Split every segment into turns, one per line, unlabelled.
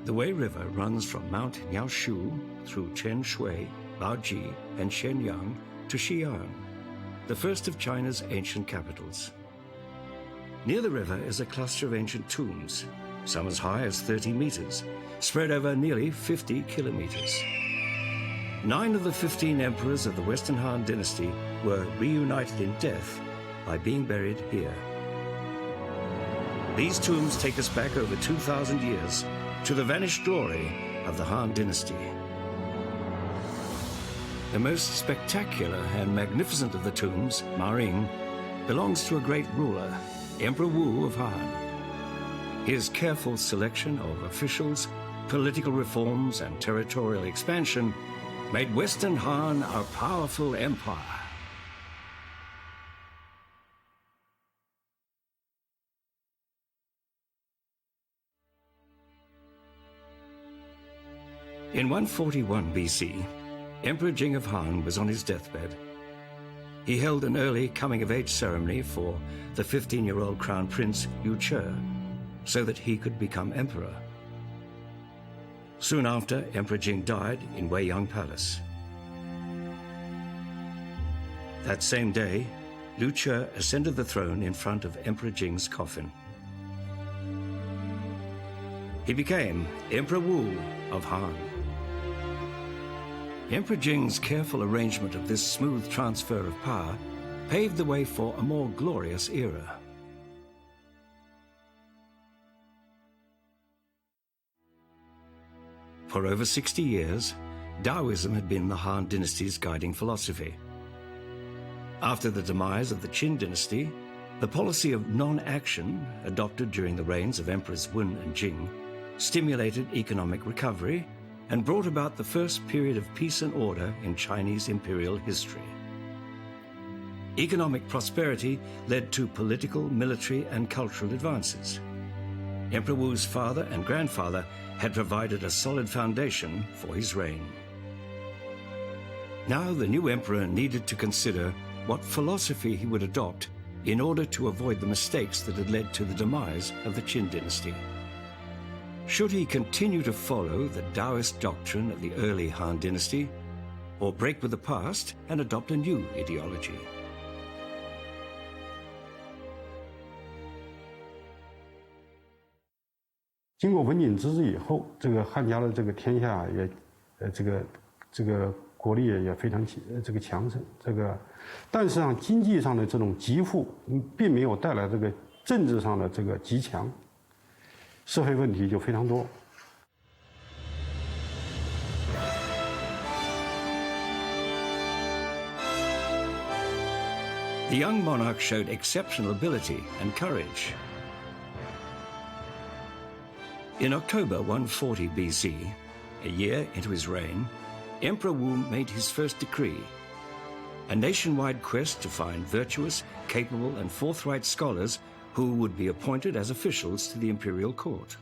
The Wei River runs from Mount Niaoshu through Chenshui, Baoji, and Shenyang to Xi'an, the first of China's ancient capitals. Near the river is a cluster of ancient tombs, some as high as 30 meters, spread over nearly 50 kilometers. 9 of the 15 emperors of the Western Han Dynasty were reunited in death by being buried here. These tombs take us back over 2,000 years to the vanished glory of the Han Dynasty. The most spectacular and magnificent of the tombs, Maring, belongs to a great ruler, Emperor Wu of Han. His careful selection of officials, political reforms, and territorial expansion made Western Han a powerful empire. In 141 BC, Emperor Jing of Han was on his deathbed. He held an early coming-of-age ceremony for the 15-year-old crown prince Yu Che, so that he could become emperor. Soon after, Emperor Jing died in Weiyang Palace. That same day, Liu Che ascended the throne in front of Emperor Jing's coffin. He became Emperor Wu of Han. Emperor Jing's careful arrangement of this smooth transfer of power paved the way for a more glorious era. For over 60 years, Taoism had been the Han Dynasty's guiding philosophy. After the demise of the Qing Dynasty, the policy of non-action adopted during the reigns of Emperors Wen and Jing stimulated economic recovery and brought about the first period of peace and order in Chinese imperial history. Economic prosperity led to political, military, and cultural advances. Emperor Wu's father and grandfather had provided a solid foundation for his reign. Now the new emperor needed to consider what philosophy he would adopt in order to avoid the mistakes that had led to the demise of the Qing Dynasty. Should he continue to follow the Taoist doctrine of the early Han Dynasty, or break with the past and adopt a new ideology?
经过文景之治以后，这个汉家的这个天下也，这个国力也非常强盛。但是上经济上的这种极富，并没有带来这个政治上的这个极强。社会问题就非常多。
The young monarch showed exceptional ability and courage. In October 140 BC, a year into his reign, Emperor Wu made his first decree, a nationwide quest to find virtuous, capable, and forthright scholars who would be appointed as officials to the imperial court.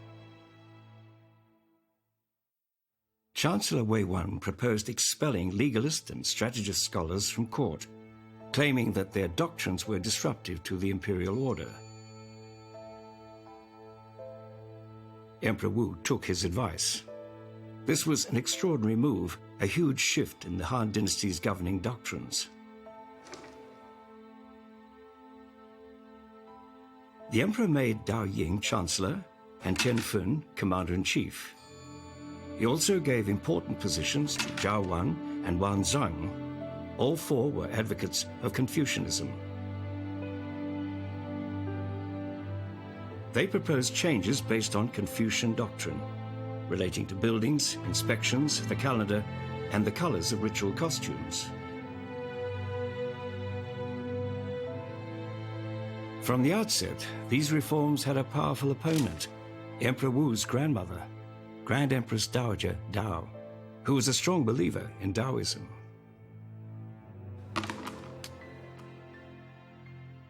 Chancellor Wei Wan proposed expelling legalist and strategist scholars from court, claiming that their doctrines were disruptive to the imperial order. Emperor Wu took his advice. This was an extraordinary move, a huge shift in the Han Dynasty's governing doctrines. The emperor made Dao Ying chancellor and Tian Fun commander-in-chief. He also gave important positions to Zhao Wan and Wan Zhang. All four were advocates of Confucianism. They proposed changes based on Confucian doctrine, relating to buildings, inspections, the calendar, and the colors of ritual costumes. From the outset, these reforms had a powerful opponent, Emperor Wu's grandmother, Grand Empress Dowager Dao, who was a strong believer in Taoism.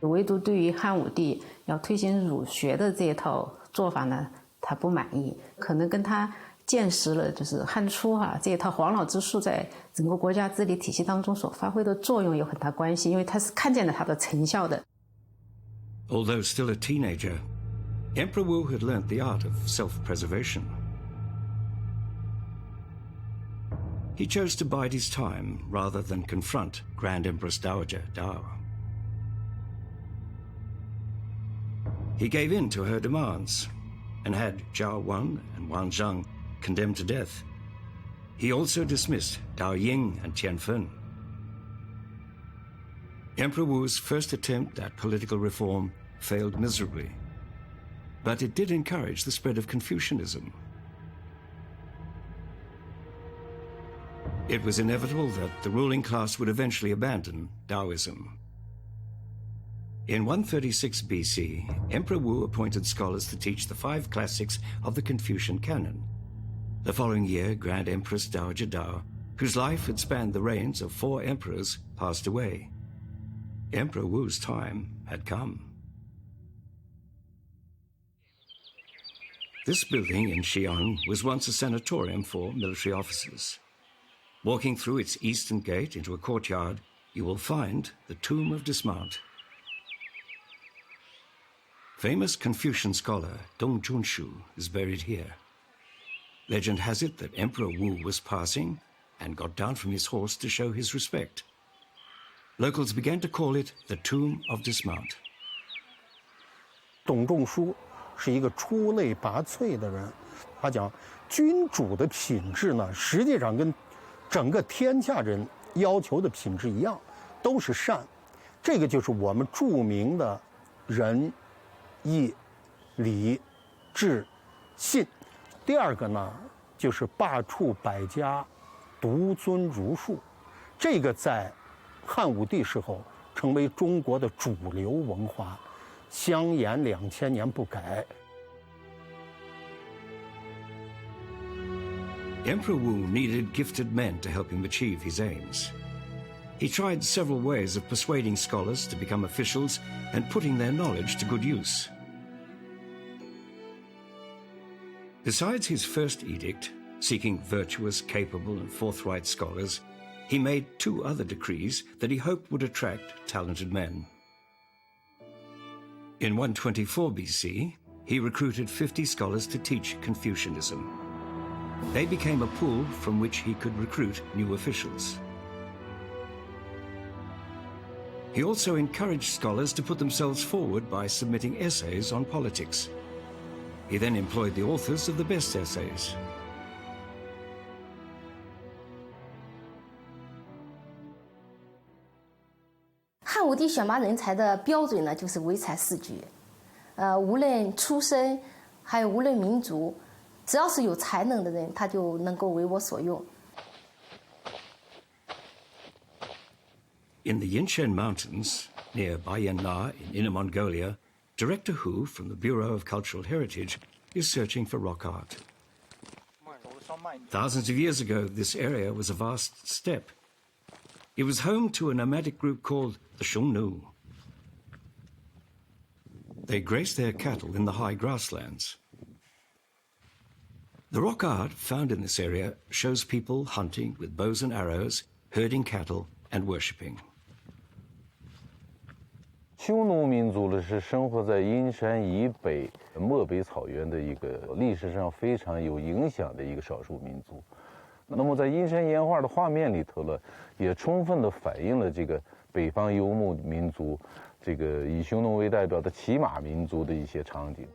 唯独对于汉武帝要推行儒学的这一套做法呢，他不满意，可能跟他见识了就是汉初这一套黄老之术在整个国家治理体系当中所发挥的作用有很大关系，因为他是看见了它的成效的。
Although still a teenager, Emperor Wu had learnt the art of self-preservation. He chose to bide his time rather than confront Grand Empress Dowager Dao. He gave in to her demands and had Zhao Wan and Wang Zhang condemned to death. He also dismissed Dao Ying and Tian Fen. Emperor Wu's first attempt at political reform failed miserably, but it did encourage the spread of Confucianism. It was inevitable that the ruling class would eventually abandon Taoism. In 136 BC, Emperor Wu appointed scholars to teach the 5 classics of the Confucian canon. The following year, Grand Empress Dowager Dao, whose life had spanned the reigns of 4 emperors, passed away. Emperor Wu's time had come. This building in Xi'an was once a sanatorium for military officers. Walking through its eastern gate into a courtyard, you will find the Tomb of Dismount. Famous Confucian scholar Dong Junshu is buried here. Legend has it that Emperor Wu was passing and got down from his horse to show his respect. Locals began to call it the Tomb of Dismount.
董仲舒是一个出类拔萃的人，他讲君主的品质呢，实际上跟整个天下人要求的品质一样，都是善。这个就是我们著名的仁、义、礼、智、信。第二个呢，就是罢黜百家，独尊儒术。这个在汉武帝时候成为中国的主流文化，香严2000年不改。
Emperor Wu needed gifted men to help him achieve his aims. He tried several ways of persuading scholars to become officials and putting their knowledge to good use. Besides his first edict, seeking virtuous, capable, and forthright scholars, he made 2 other decrees that he hoped would attract talented men. In 124 BC, he recruited 50 scholars to teach Confucianism. They became a pool from which he could recruit new officials. He also encouraged scholars to put themselves forward by submitting essays on politics. He then employed the authors of the best essays.
"汉武帝选拔人才的标准呢，就是唯才是举，无论出身，还有无论民族，只要是有才能的人，他就能够为我所用。
In the Yinshen Mountains, near Bayan-Na in Inner Mongolia, Director Hu from the Bureau of Cultural Heritage is searching for rock art. Thousands of years ago, this area was a vast steppe. It was home to a nomadic group called the Xiongnu. They grazed their cattle in the high grasslands. The rock art found in this area shows people hunting with bows and arrows, herding cattle, and worshipping.
匈奴民族呢是生活在阴山以北漠北草原的一个历史上非常有影响的一个少数民族。那么在阴山岩画的画面里头呢，也充分地反映了这个北方游牧民族，这个以匈奴为代表的骑马民族的一些场景。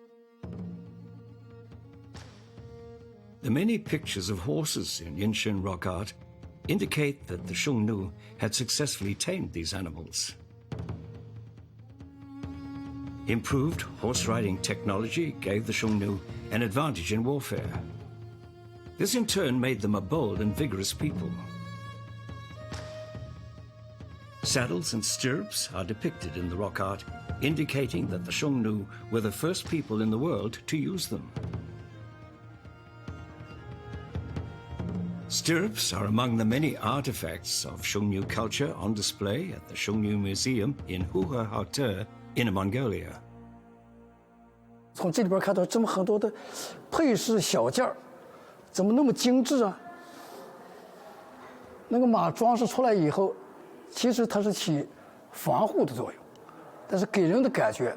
The many pictures of horses in Yinshen rock art indicate that the Xiongnu had successfully tamed these animals. Improved horse riding technology gave the Xiongnu an advantage in warfare. This in turn made them a bold and vigorous people. Saddles and stirrups are depicted in the rock art, indicating that the Xiongnu were the first people in the world to use them. Stirrups are among the many artifacts of Xiongnu culture on display at the Xiongnu Museum in Huhehaute, Inner Mongolia.
从这里边看到这么很多的配饰小件儿，怎么那么精致啊？那个马装饰出来以后，其实它是起防护的作用，但是给人的感觉，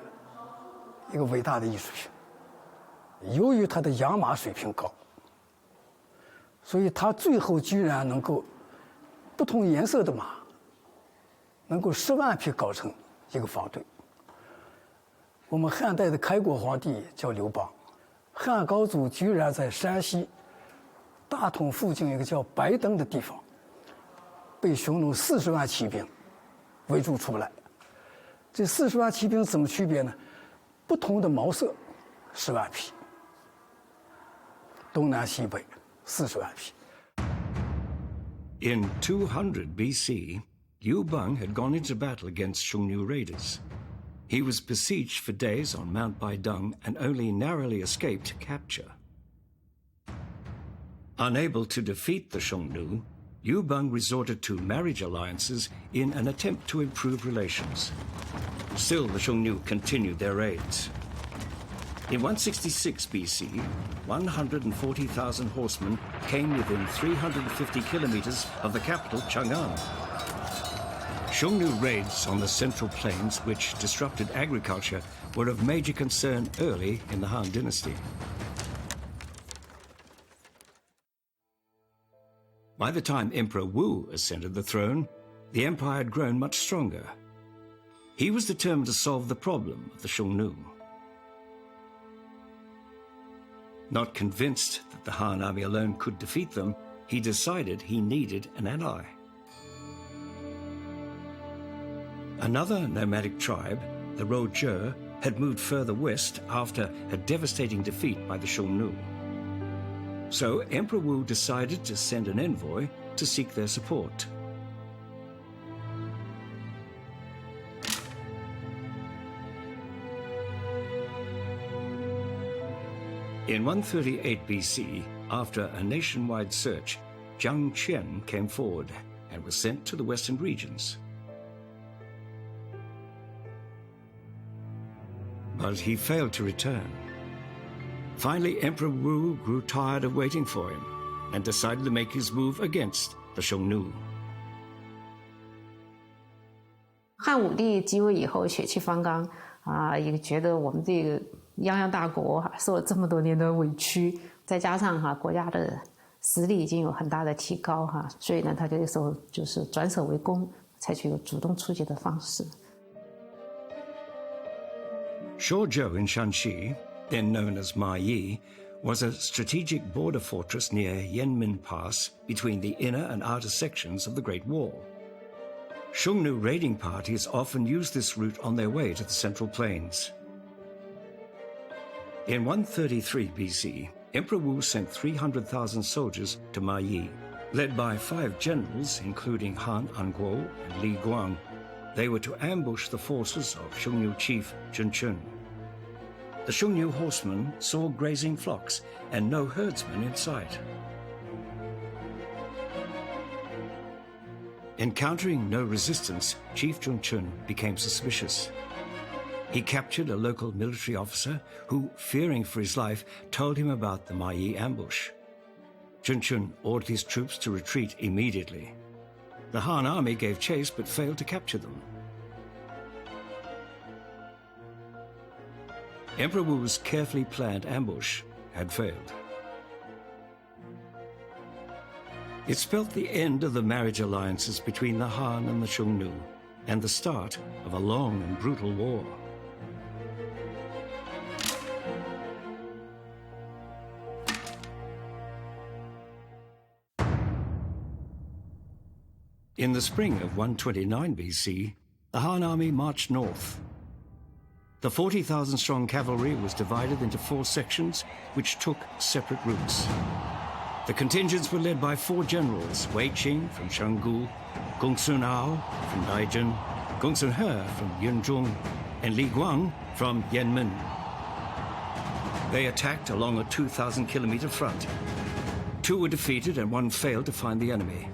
一个伟大的艺术品。由于它的养马水平高，所以他最后居然能够不同颜色的马能够10万匹搞成一个方队。我们汉代的开国皇帝叫刘邦，汉高祖居然在山西大同附近一个叫白登的地方，被匈奴40万骑兵围住出不来。这40万骑兵怎么区别呢？不同的毛色10万匹，东南西北40万匹。
In 200 BC, Liu Bang had gone into battle against Xiongnu raiders. He was besieged for days on Mount Baideng and only narrowly escaped capture. Unable to defeat the Xiongnu, Liu Bang resorted to marriage alliances in an attempt to improve relations. Still, the Xiongnu continued their raids. In 166 BC, 140,000 horsemen came within 350 kilometers of the capital, Chang'an. Xiongnu raids on the central plains, which disrupted agriculture, were of major concern early in the Han Dynasty. By the time Emperor Wu ascended the throne, the empire had grown much stronger. He was determined to solve the problem of the Xiongnu. Not convinced that the Han army alone could defeat them, he decided he needed an ally. Another nomadic tribe, the Rouzhe, had moved further west after a devastating defeat by the Xiongnu. So Emperor Wu decided to send an envoy to seek their support. In 138 BC, after a nationwide search, Jiang Qian came forward and was sent to the western regions. But he failed to return. Finally, Emperor Wu grew tired of waiting for him and decided to make his move against the Xiongnu.
汉武帝继位以后血气方刚啊，也觉得我们这个泱泱大国受了这么多年的委屈，再加上国家的实力已经有很大的提高所以呢，他这个时候就是转守为攻，采取一个主动出击的方式。
Shuzhou in Shanxi, then known as Mayi, was a strategic border fortress near Yanmen Pass between the inner and outer sections of the Great Wall. Xiongnu raiding parties often used this route on their way to the Central Plains. In 133 BC, Emperor Wu sent 300,000 soldiers to Mayi, led by 5 generals, including Han Anguo and Li Guang. They were to ambush the forces of Xiongnu chief Zhengchun. The Xiongnu horsemen saw grazing flocks and no herdsmen in sight. Encountering no resistance, Chief Zhengchun became suspicious. He captured a local military officer who, fearing for his life, told him about the Mayi ambush. Zhengchun ordered his troops to retreat immediately. The Han army gave chase but failed to capture them. Emperor Wu's carefully planned ambush had failed. It spelt the end of the marriage alliances between the Han and the Xiongnu, and the start of a long and brutal war. In the spring of 129 BC, the Han army marched north. The 40,000-strong cavalry was divided into 4 sections, which took separate routes. The contingents were led by 4 generals: Wei Qing from Shanggu, Gong Sun Ao from Daijun, Gong Sun He from Yunzhong, and Li Guang from Yanmen. They attacked along a 2,000-kilometer front. 2 were defeated and 1 failed to find the enemy.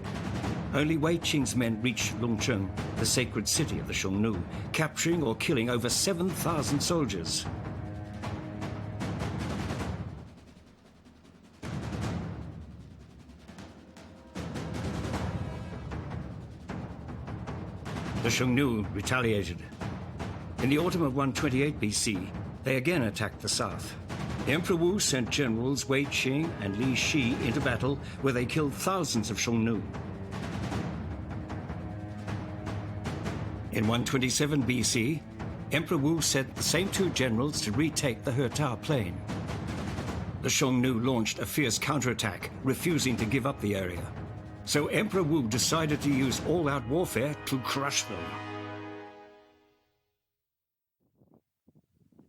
Only Wei Qing's men reached Longcheng, the sacred city of the Xiongnu, capturing or killing over 7,000 soldiers. The Xiongnu retaliated. In the autumn of 128 BC, they again attacked the south. Emperor Wu sent generals Wei Qing and Li Shi into battle, where they killed thousands of Xiongnu. In 127 BC, Emperor Wu sent the same two generals to retake the Hetao plain. The Xiongnu launched a fierce counterattack, refusing to give up the area. So Emperor Wu decided to use all-out warfare to crush them.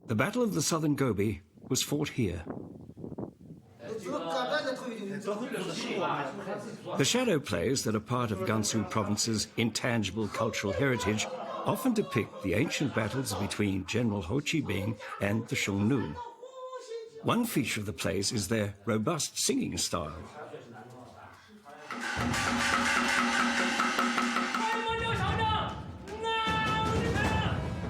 The Battle of the Southern Gobi was fought here. The shadow plays that are part of Gansu province's intangible cultural heritage often depict the ancient battles between General Ho Chi Minh and the Xiongnu. One feature of the plays is their robust singing style.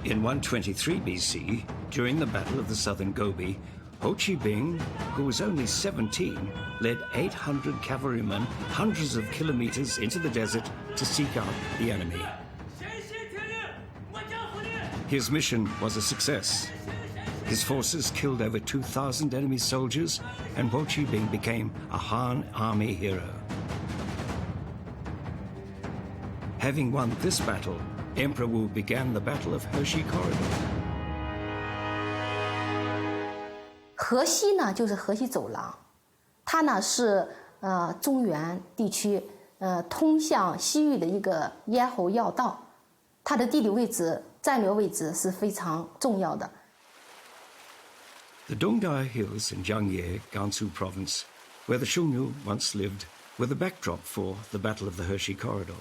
In 123 BC, during the Battle of the Southern Gobi, Ho Chi Minh, who was only 17, led 800 cavalrymen hundreds of kilometers into the desert to seek out the enemy. His mission was a success. His forces killed over 2,000 enemy soldiers, and Ho Chi Minh became a Han army hero. Having won this battle, Emperor Wu began the Battle of Hershey Corridor.
河西呢，就是河西走廊，它呢是中原地区通向西域的一个咽喉要道，它的地理位置、战略位置是非常重要的。
The Dongdai Hills in Jiangye, Gansu Province, where the Xiongnu once lived, were the backdrop for the Battle of the Hershey Corridor.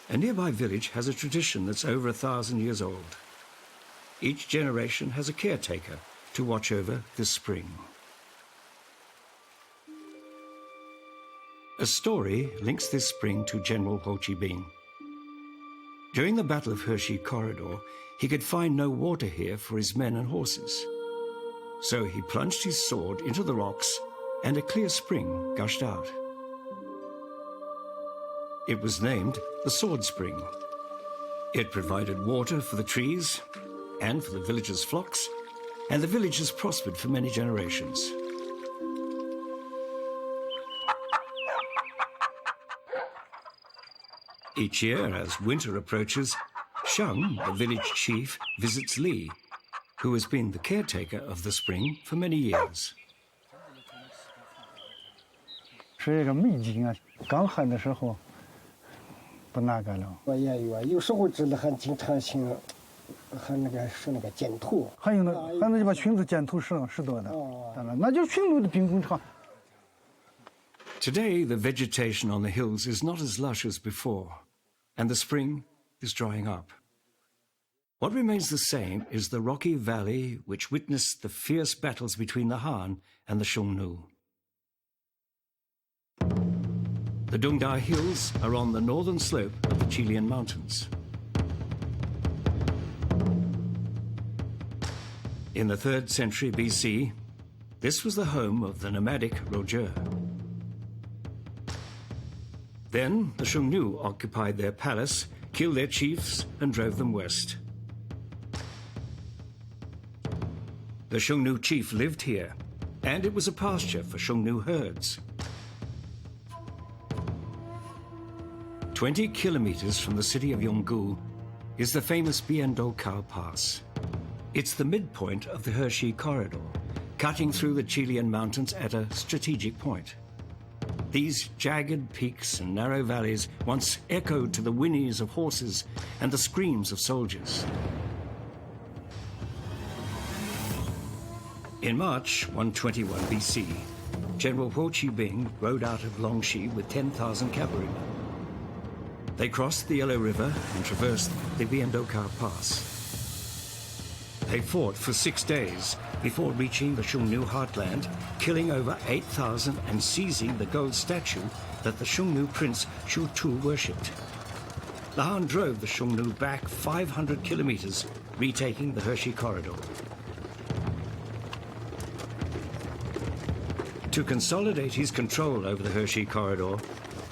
A nearby village has a tradition that's over 1,000 years old. Each generation has a caretaker to watch over this spring. A story links this spring to General Ho Chi Minh. During the Battle of Hershey Corridor, he could find no water here for his men and horses. So he plunged his sword into the rocks, and a clear spring gushed out. It was named the Sword Spring. It provided water for the trees and for the villagers' flocks, and the villagers prospered for many generations. Each year, as winter approaches, Shang, the village chief, visits Li, who has been the caretaker of the spring for many years.
是一个美景啊！刚旱的时候，不那个了。
我也有时候真的很经常性，还那个是那个剪土。
还有那，反正就把裙子剪土是多的。当然，那就驯鹿的兵工厂。
Today, the vegetation on the hills is not as lush as before, and the spring is drying up. What remains the same is the rocky valley which witnessed the fierce battles between the Han and the Xiongnu. The Dongdai Hills are on the northern slope of the Qilian Mountains. In the 3rd century BC, this was the home of the nomadic Roger. Then the Xiongnu occupied their palace, killed their chiefs, and drove them west. The Xiongnu chief lived here, and it was a pasture for Xiongnu herds. 20 kilometers from the city of Yonggu is the famous Biandokao Pass. It's the midpoint of the Hershey Corridor, cutting through the Qilian Mountains at a strategic point. These jagged peaks and narrow valleys once echoed to the whinnies of horses and the screams of soldiers. In March 121 BC, General Ho Chi Minh rode out of Longxi with 10,000 cavalrymen. They crossed the Yellow River and traversed the Biandokao Pass. They fought for 6 days before reaching the Xiongnu heartland, killing over 8,000 and seizing the gold statue that the Xiongnu prince Shu Tu worshipped. The Han drove the Xiongnu back 500 kilometers, retaking the Hershey Corridor. To consolidate his control over the Hershey Corridor,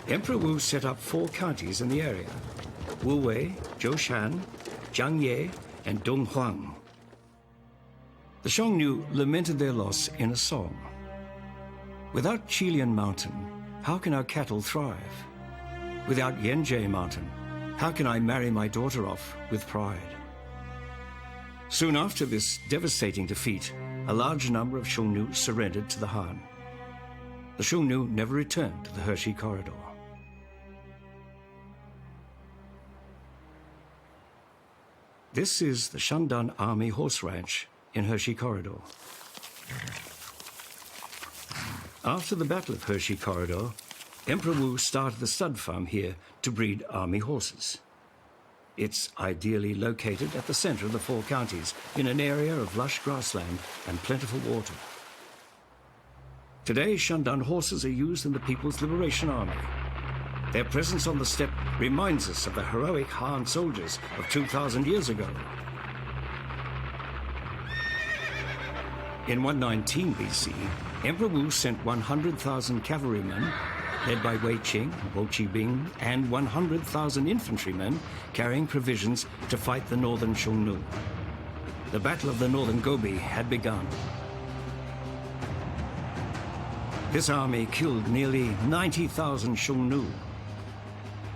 Emperor Wu set up 4 counties in the area: Wuwei, Zhoushan, Jiangye, and Donghuang. The Xiongnu lamented their loss in a song. Without Qilian Mountain, how can our cattle thrive? Without Yanjie Mountain, how can I marry my daughter off with pride? Soon after this devastating defeat, a large number of Xiongnu surrendered to the Han. The Xiongnu never returned to the Hershey Corridor. This is the Shandong Army Horse Ranch in Hershey Corridor. After the Battle of Hershey Corridor, Emperor Wu started the stud farm here to breed army horses. It's ideally located at the center of the 4 counties in an area of lush grassland and plentiful water. Today, Shandong horses are used in the People's Liberation Army. Their presence on the steppe reminds us of the heroic Han soldiers of 2,000 years ago. In 119 BC, Emperor Wu sent 100,000 cavalrymen, led by Wei Qing, Wo Qibing, and 100,000 infantrymen carrying provisions to fight the northern Xiongnu. The Battle of the Northern Gobi had begun. This army killed nearly 90,000 Xiongnu.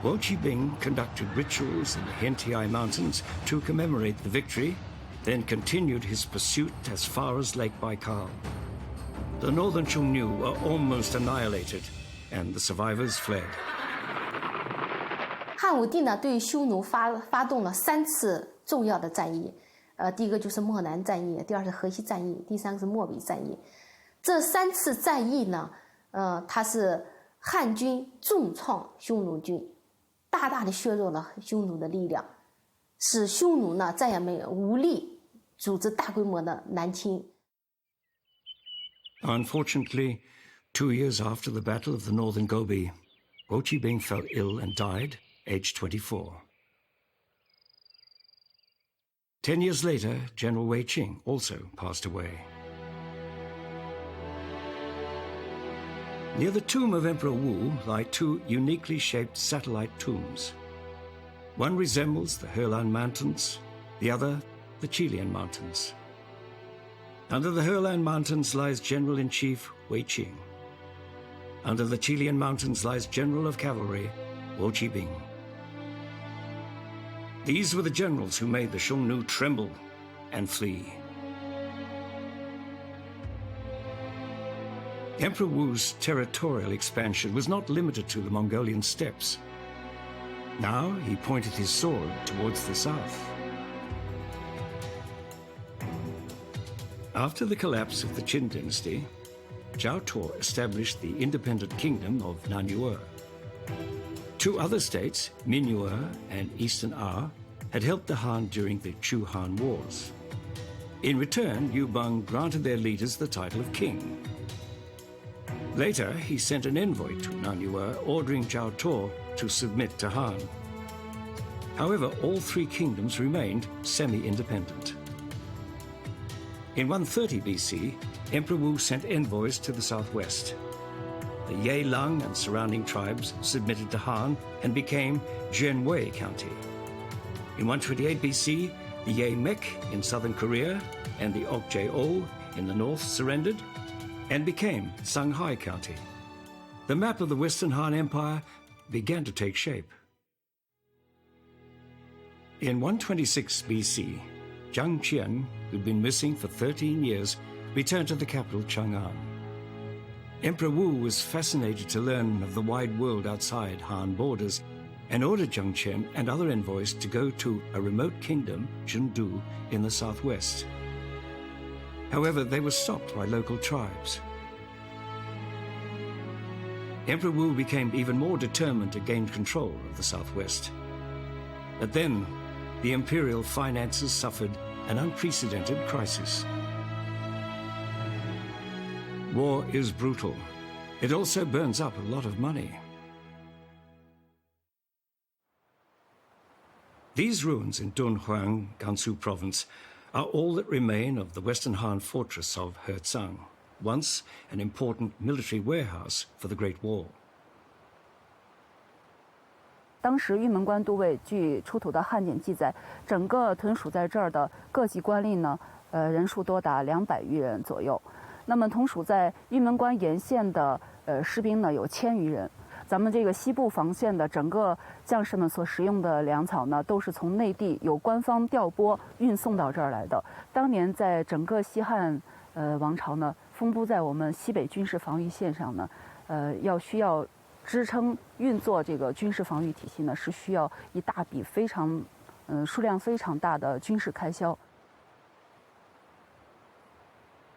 Wo Qibing conducted rituals in the Hentiai Mountains to commemorate the victory, then continued his pursuit as far as Lake Baikal. The northern Xiongnu were almost annihilated, and the survivors fled.
汉武帝呢，对匈奴发动了3次重要的战役，第一个就是漠南战役，第二是河西战役，第三个是漠北战役。这3次战役呢，它是汉军重创匈奴军，大大的削弱了匈奴的力量，使匈奴呢再也无力组织大规模的南侵。
Unfortunately, 2 years after the Battle of the Northern Gobi, Wo Qibing fell ill and died, aged 24. 10 years later, General Wei Qing also passed away. Near the tomb of Emperor Wu lie 2 uniquely shaped satellite tombs. One resembles the Helan Mountains, the other the Qilian Mountains. Under the Helan Mountains lies General-in-Chief Wei Qing. Under the Qilian Mountains lies General of Cavalry Wo Qibing. These were the generals who made the Xiongnu tremble and flee. Emperor Wu's territorial expansion was not limited to the Mongolian steppes. Now he pointed his sword towards the south. After the collapse of the Qing Dynasty, Zhao Tuo established the independent kingdom of Nanyue. 2 other states, Minyue and Eastern A, had helped the Han during the Chu-Han Wars. In return, Yu Bang granted their leaders the title of king. Later, he sent an envoy to Nanyue ordering Zhao Tuo to submit to Han. However, all 3 kingdoms remained semi-independent. In 130 BC, Emperor Wu sent envoys to the southwest. The Ye Lang and surrounding tribes submitted to Han and became Jianwei County. In 128 BC, the Ye Mek in southern Korea and the Okje-o in the north surrendered and became Xinhai County. The map of the Western Han Empire began to take shape. In 126 BC, Jiang Qian, who'd been missing for 13 years, returned to the capital Chang'an. Emperor Wu was fascinated to learn of the wide world outside Han borders and ordered Jiang Qian and other envoys to go to a remote kingdom, Zhendu, in the southwest. However, they were stopped by local tribes. Emperor Wu became even more determined to gain control of the southwest. But then, the imperial finances suffered an unprecedented crisis. War is brutal. It also burns up a lot of money. These ruins in Dunhuang, Gansu province, are all that remain of the Western Han fortress of Hezhang, once an important military warehouse for the Great Wall.
当时玉门关都尉据出土的汉典记载，整个屯属在这儿的各级官吏呢，人数多达200余人左右。那么同属在玉门关沿线的士兵呢有1000余人。咱们这个西部防线的整个将士们所食用的粮草呢，都是从内地有官方调拨运送到这儿来的。当年在整个西汉王朝呢，分布在我们西北军事防御线上呢，需要支撑运作这个军事防御体系呢，是需要一大笔非常数量非常大的军事开销。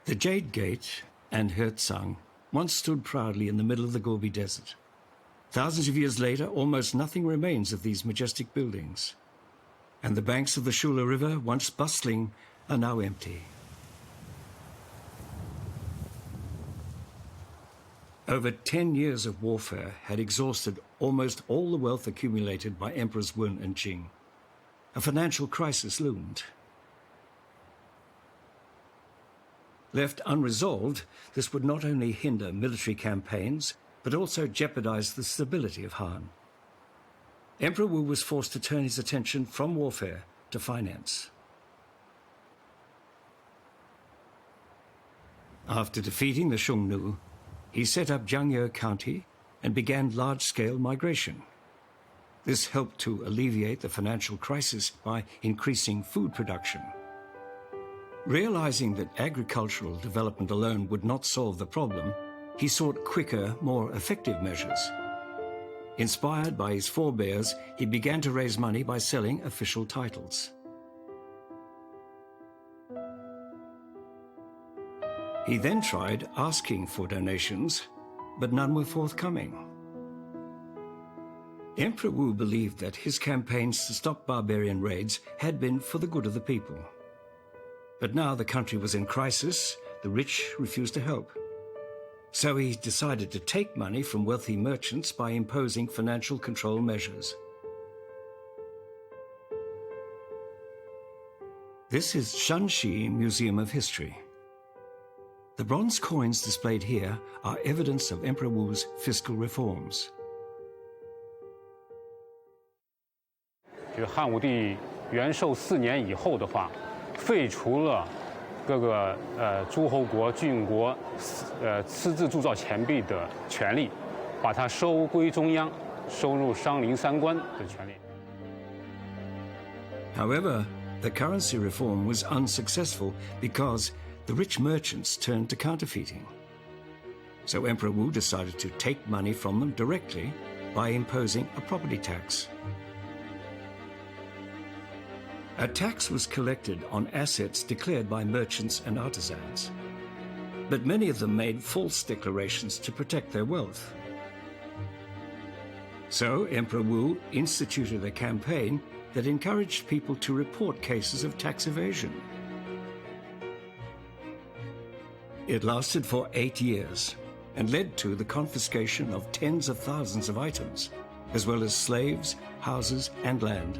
The Jade Gate and Herzang once stood proudly in the middle of the Gobi Desert. Thousands of years later, almost nothing remains of these majestic buildings. And the banks of the Shula River, once bustling, are now empty. Over 10 years of warfare had exhausted almost all the wealth accumulated by Emperors Wen and Qing. A financial crisis loomed. Left unresolved, this would not only hinder military campaigns, but also jeopardized the stability of Han. Emperor Wu was forced to turn his attention from warfare to finance. After defeating the Xiongnu, he set up Jiangye County and began large-scale migration. This helped to alleviate the financial crisis by increasing food production. Realizing that agricultural development alone would not solve the problem, he sought quicker, more effective measures. Inspired by his forebears, he began to raise money by selling official titles. He then tried asking for donations, but none were forthcoming. Emperor Wu believed that his campaigns to stop barbarian raids had been for the good of the people. But now the country was in crisis, the rich refused to help. So he decided to take money from wealthy merchants by imposing financial control measures. This is Shanxi Museum of History. The bronze coins displayed here are evidence of Emperor Wu's fiscal reforms.
就汉武帝元寿4年以后的话，废除了各个诸侯国、郡国私自铸造钱币的权利，把它收归中央，收入商林三官的权利。
However, the currency reform was unsuccessful because the rich merchants turned to counterfeiting. So Emperor Wu decided to take money from them directly by imposing a property tax. A tax was collected on assets declared by merchants and artisans, but many of them made false declarations to protect their wealth. So Emperor Wu instituted a campaign that encouraged people to report cases of tax evasion. It lasted for 8 years and led to the confiscation of tens of thousands of items, as well as slaves, houses, and land.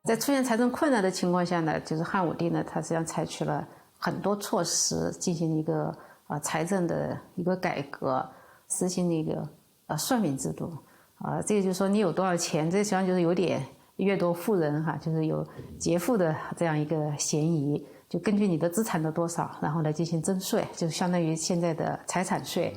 在出现财政困难的情况下呢，就是汉武帝呢，他实际上采取了很多措施，进行一个财政的一个改革，实行那个算命制度这个就是说你有多少钱，这实际上就是有点掠夺富人哈，就是有劫富的这样一个嫌疑，就根据你的资产的多少，然后来进行征税，就相当于现在的财产税。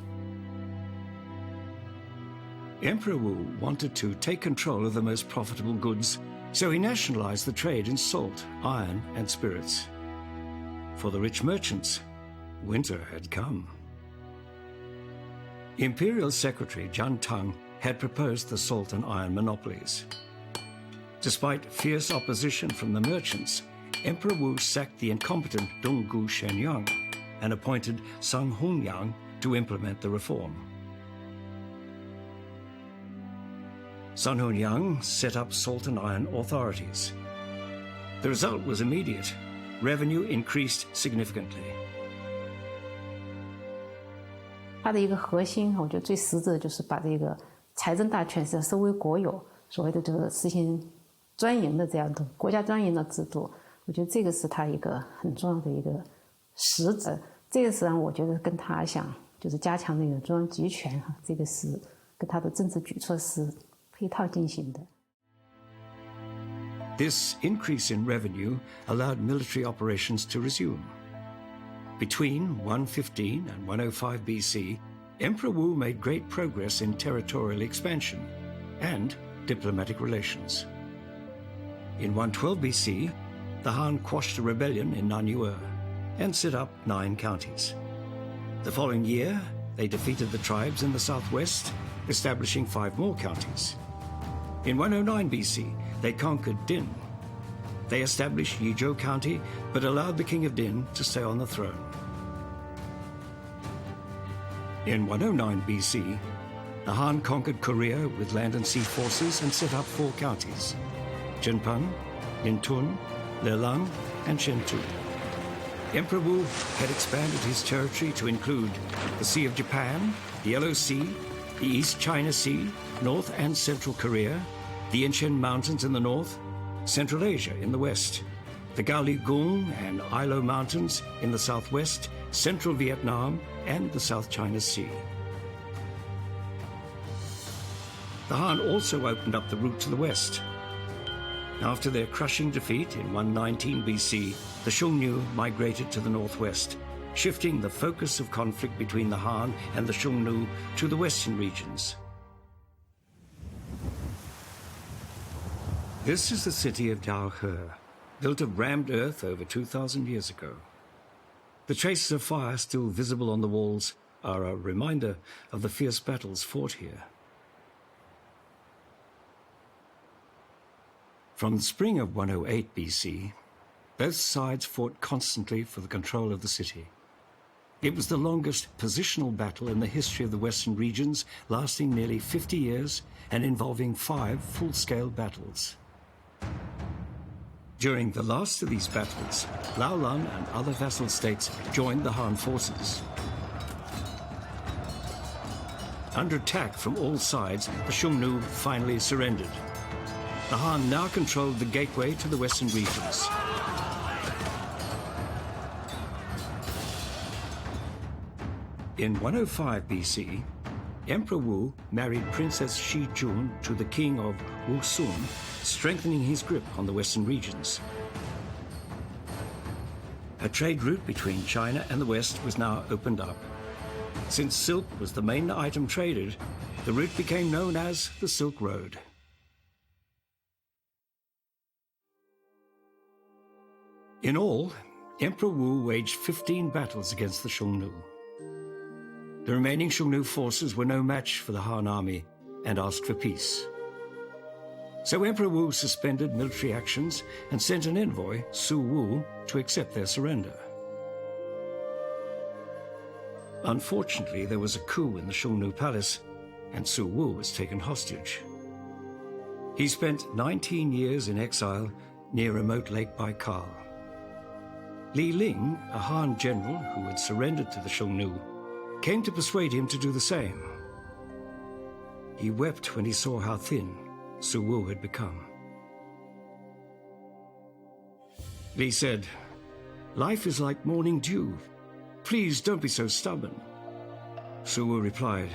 Emperor Wu wanted to take control of the most profitable goods, so he nationalized the trade in salt, iron, and spirits. For the rich merchants, winter had come. Imperial Secretary Datong had proposed the salt and iron monopolies. Despite fierce opposition from the merchants, Emperor Wu sacked the incompetent Donggu Shenyang and appointed Sun Hunyang to implement the reform. Sun Hunyang set up salt and iron authorities. The result was immediate. Revenue increased significantly.
它的一个核心，我觉得最实质的就是把这个财政大权是收为国有，所谓的这个实行专营的这样的国家专营的制度。我觉得这个是它一个很重要的一个实质。这个实际上我觉得跟他想就是加强那个中央集权哈，这个是跟他的政治举措是配套进行的。
This increase in revenue allowed military operations to resume. Between 115 and 105 BC, Emperor Wu made great progress in territorial expansion and diplomatic relations. In 112 BC, the Han quashed a rebellion in Nanyue and set up 9 counties. The following year, they defeated the tribes in the southwest, establishing 5 more counties. In 109 BC, they conquered Din. They established Yizhou County, but allowed the king of Din to stay on the throne. In 109 BC, the Han conquered Korea with land and sea forces and set up 4 counties: Zhenpeng, Nintun, Lelang, and Shentu. Emperor Wu had expanded his territory to include the Sea of Japan, the Yellow Sea, the East China Sea, North and Central Korea, the Yinshan Mountains in the north, Central Asia in the west, the Gaoligung and Ilo Mountains in the southwest, central Vietnam, and the South China Sea. The Han also opened up the route to the west. After their crushing defeat in 119 BC, the Xiongnu migrated to the northwest, shifting the focus of conflict between the Han and the Xiongnu to the western regions. This is the city of Daohe, built of rammed earth over 2,000 years ago. The traces of fire still visible on the walls are a reminder of the fierce battles fought here. From the spring of 108 BC, both sides fought constantly for the control of the city. It was the longest positional battle in the history of the western regions, lasting nearly 50 years and involving 5 full-scale battles. During the last of these battles, Laolan and other vassal states joined the Han forces. Under attack from all sides, the Xiongnu finally surrendered. The Han now controlled the gateway to the western regions. In 105 BC, Emperor Wu married Princess Shi Jun to the king of Wusun, strengthening his grip on the western regions. A trade route between China and the West was now opened up. Since silk was the main item traded, the route became known as the Silk Road. In all, Emperor Wu waged 15 battles against the Xiongnu. The remaining Xiongnu forces were no match for the Han army and asked for peace. So Emperor Wu suspended military actions and sent an envoy, Su Wu, to accept their surrender. Unfortunately, there was a coup in the Xiongnu palace, and Su Wu was taken hostage. He spent 19 years in exile near remote Lake Baikal. Li Ling, a Han general who had surrendered to the Xiongnu, came to persuade him to do the same. He wept when he saw how thin Su Wu had become. Li said, "Life is like morning dew. Please don't be so stubborn." Su Wu replied,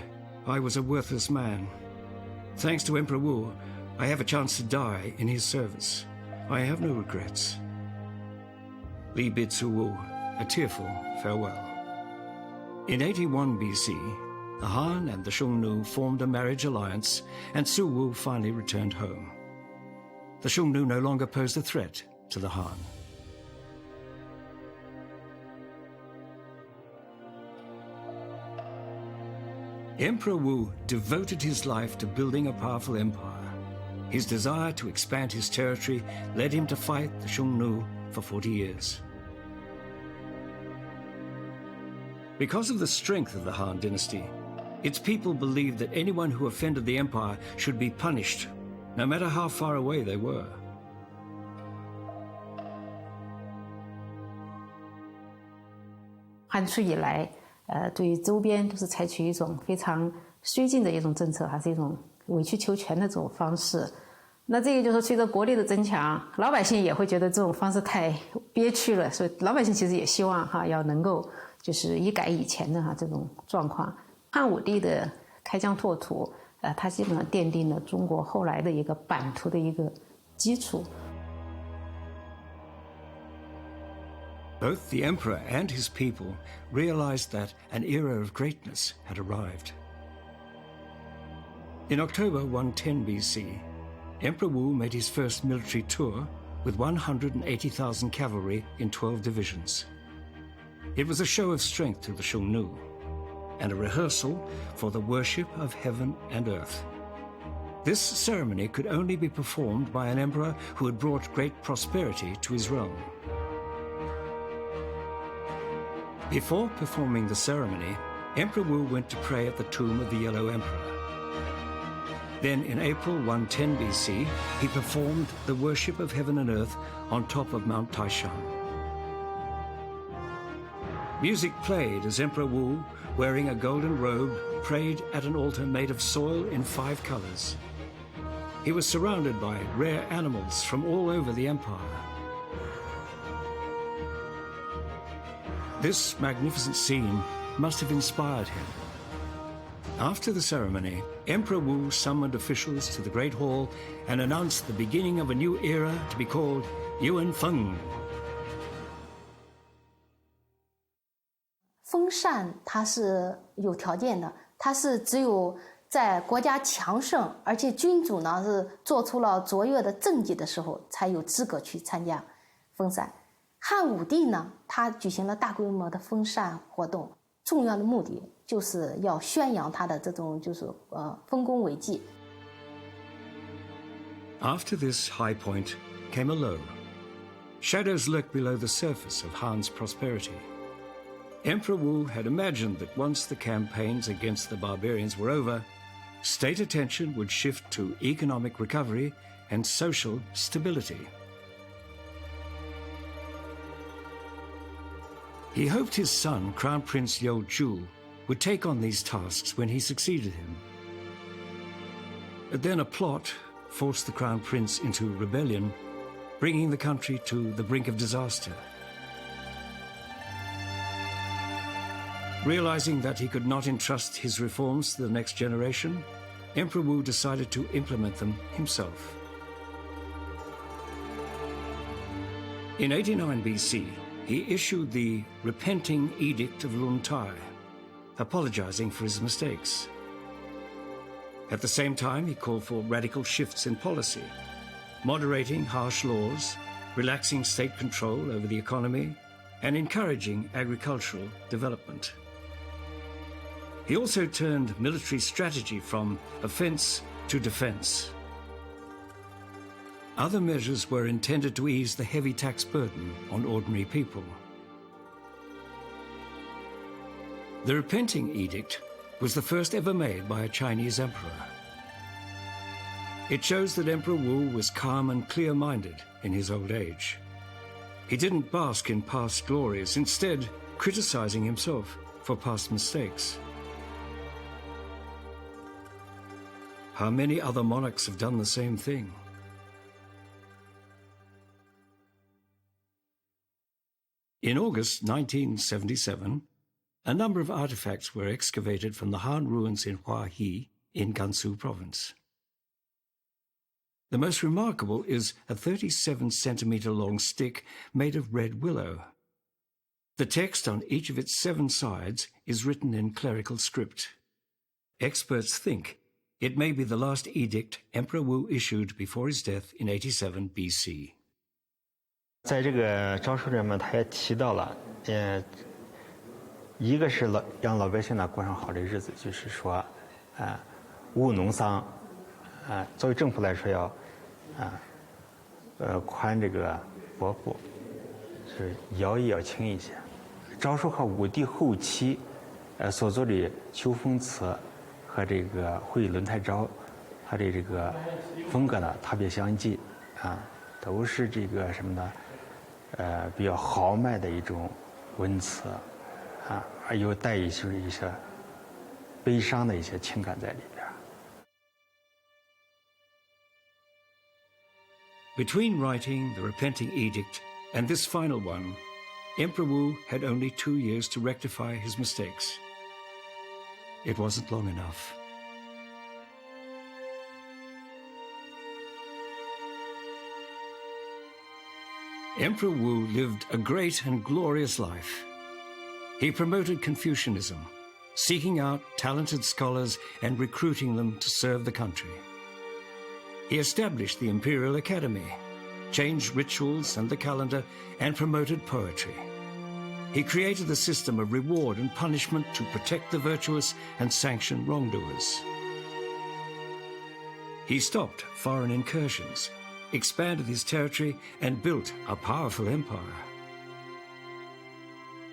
"I was a worthless man. Thanks to Emperor Wu, I have a chance to die in his service. I have no regrets." Li bid Su Wu a tearful farewell. In 81 BC, the Han and the Xiongnu formed a marriage alliance, and Su Wu finally returned home. The Xiongnu no longer posed a threat to the Han. Emperor Wu devoted his life to building a powerful empire. His desire to expand his territory led him to fight the Xiongnu for 40 years. Because of the strength of the Han dynasty, its people believed that anyone who offended the empire should be punished, no matter how far away they were.
汉初以来，对于周边都是采取一种非常绥靖的一种政策，还是一种委曲求全的这种方式。那这个就是说，随着国力的增强，老百姓也会觉得这种方式太憋屈了，所以老百姓其实也希望要能够就是一改以前的这种状况。汉武帝的开疆拓土，它基本上奠定了中国后来的一个版图的一个基础。
Both the emperor and his people realized that an era of greatness had arrived. In October 110 BC, Emperor Wu made his first military tour with 180,000 cavalry in 12 divisions. It was a show of strength to the Xiongnu and a rehearsal for the worship of heaven and earth. This ceremony could only be performed by an emperor who had brought great prosperity to his realm. Before performing the ceremony, Emperor Wu went to pray at the tomb of the Yellow Emperor. Then in April 110 BC, he performed the worship of heaven and earth on top of Mount Taishan. Music played as Emperor Wu, wearing a golden robe, prayed at an altar made of soil in 5 colors. He was surrounded by rare animals from all over the empire. This magnificent scene must have inspired him. After the ceremony, Emperor Wu summoned officials to the Great Hall and announced the beginning of a new era to be called Yuan Feng.
封禅它是有条件的，它是只有在国家强盛，而且君主呢是做出了卓越的政绩的时候，才有资格去参加封禅。汉武帝呢，他举行了大规模的封禅活动，重要的目的就是要宣扬他的这种丰功伟绩。
After this high point came a low. Shadows lurked below the surface of Han's prosperity. Emperor Wu had imagined that once the campaigns against the barbarians were over, state attention would shift to economic recovery and social stability. He hoped his son, Crown Prince Liu would take on these tasks when he succeeded him. But then a plot forced the Crown Prince into rebellion, bringing the country to the brink of disaster. Realizing that he could not entrust his reforms to the next generation, Emperor Wu decided to implement them himself. In 89 BC, he issued the Repenting Edict of Luntai, apologizing for his mistakes. At the same time, he called for radical shifts in policy, moderating harsh laws, relaxing state control over the economy, and encouraging agricultural development. He also turned military strategy from offense to defense. Other measures were intended to ease the heavy tax burden on ordinary people. The Repenting Edict was the first ever made by a Chinese emperor. It shows that Emperor Wu was calm and clear-minded in his old age. He didn't bask in past glories, instead criticizing himself for past mistakes. How many other monarchs have done the same thing? In August 1977, a number of artifacts were excavated from the Han ruins in Huahi in Gansu province. The most remarkable is a 37-centimeter-long stick made of red willow. The text on each of its 7 sides is written in clerical script. Experts think it may be the last edict Emperor Wu issued before his death in 87 BC.
在这个诏书里面，他也提到了，一个是让老百姓呢过上好的日子，就是说，务农桑，作为政府来说要，宽这个薄赋，是徭役要轻一些。诏书和武帝后期，所作的秋风词和这个会议轮台诏，它的这个风格呢特别相近，都是这个什么呢？比较豪迈的一种文词，而又带一些悲伤的一些情感在里边。
Between writing the Repenting Edict and this final one, Emperor Wu had only 2 years to rectify his mistakes. It wasn't long enough. Emperor Wu lived a great and glorious life. He promoted Confucianism, seeking out talented scholars and recruiting them to serve the country. He established the Imperial Academy, changed rituals and the calendar, and promoted poetry. He created a system of reward and punishment to protect the virtuous and sanction wrongdoers. He stopped foreign incursions, expanded his territory, and built a powerful empire.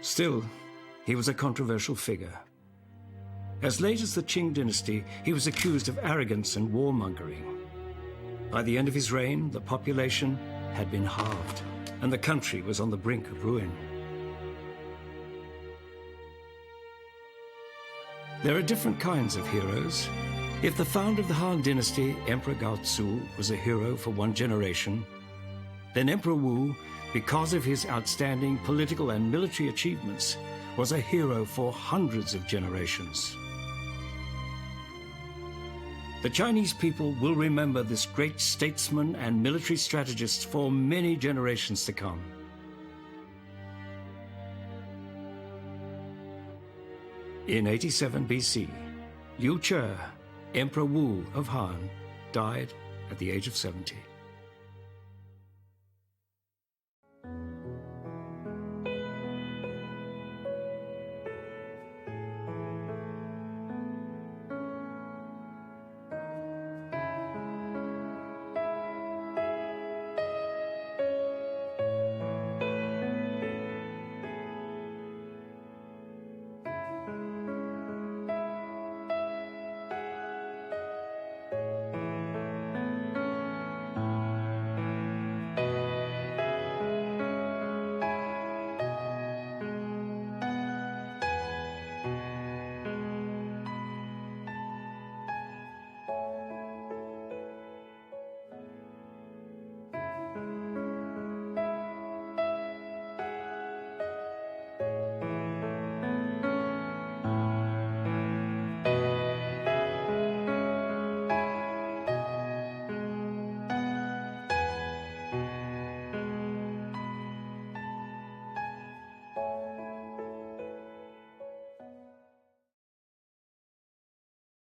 Still, he was a controversial figure. As late as the Qing Dynasty, he was accused of arrogance and warmongering. By the end of his reign, the population had been halved, and the country was on the brink of ruin. There are different kinds of heroes. If the founder of the Han Dynasty, Emperor Gaozu, was a hero for one generation, then Emperor Wu, because of his outstanding political and military achievements, was a hero for hundreds of generations. The Chinese people will remember this great statesman and military strategist for many generations to come. In 87 BC, Liu Che, Emperor Wu of Han, died at the age of 70.